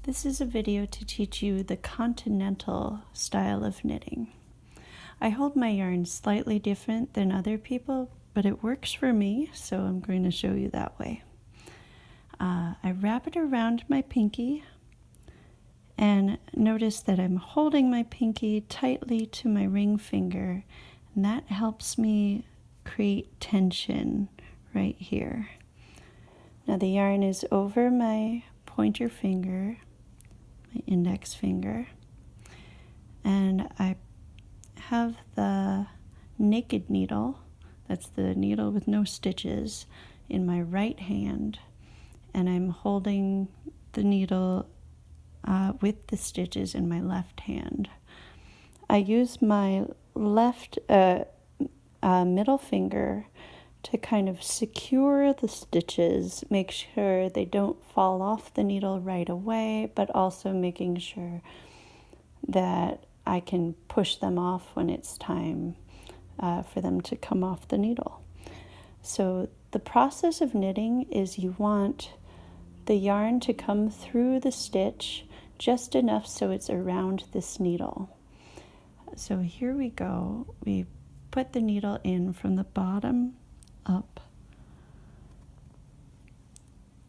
This is a video to teach you the continental style of knitting. I hold my yarn slightly different than other people, but it works for me, so I'm going to show you that way. I wrap it around my pinky and notice that I'm holding my pinky tightly to my ring finger, and that helps me create tension right here. Now the yarn is over my pointer finger, my index finger, and I have the naked needle, that's the needle with no stitches, in my right hand, and I'm holding the needle with the stitches in my left hand. I use my left middle finger to kind of secure the stitches, make sure they don't fall off the needle right away, but also making sure that I can push them off when it's time for them to come off the needle. So the process of knitting is you want the yarn to come through the stitch just enough so it's around this needle. So here we go. We put the needle in from the bottom up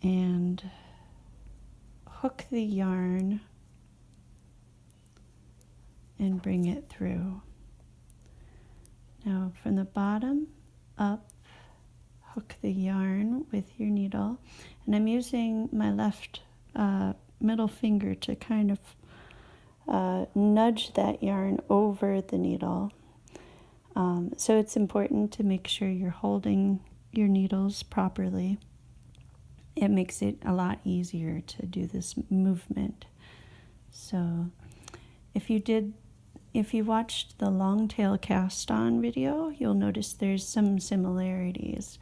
and hook the yarn and bring it through. Now from the bottom up, hook the yarn with your needle, and I'm using my left middle finger to kind of nudge that yarn over the needle. So it's important to make sure you're holding your needles properly. It makes it a lot easier to do this movement. So if you watched the long tail cast on video, you'll notice there's some similarities.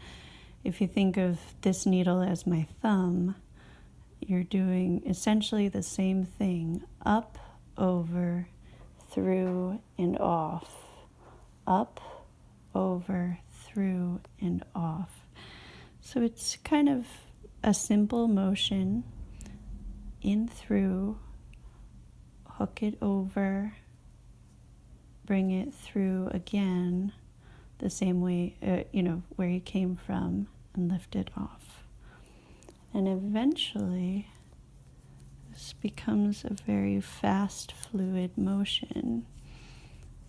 If you think of this needle as my thumb, you're doing essentially the same thing: up, over, through, and off. Up, over, through, and off. So it's kind of a simple motion: in, through, hook it over, bring it through again, the same way, where you came from, and lift it off. And eventually, this becomes a very fast, fluid motion.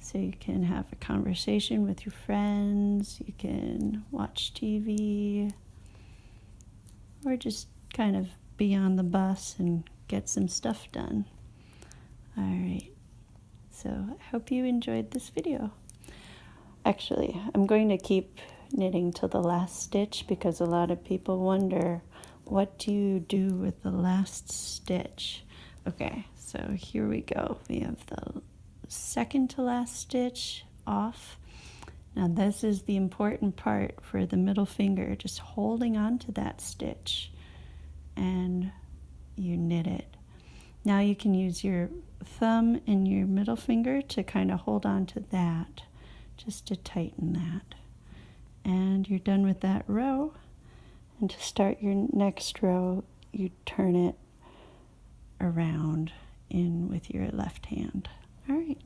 So you can have a conversation with your friends, you can watch TV, or just kind of be on the bus and get some stuff done. All right, so I hope you enjoyed this video. Actually, I'm going to keep knitting till the last stitch because a lot of people wonder, what do you do with the last stitch? Okay, so here we go. We have the second to last stitch off. Now this is the important part for the middle finger, just holding on to that stitch, and you knit it. Now you can use your thumb and your middle finger to kind of hold on to that, just to tighten that. And you're done with that row. And to start your next row, you turn it around in with your left hand. All right.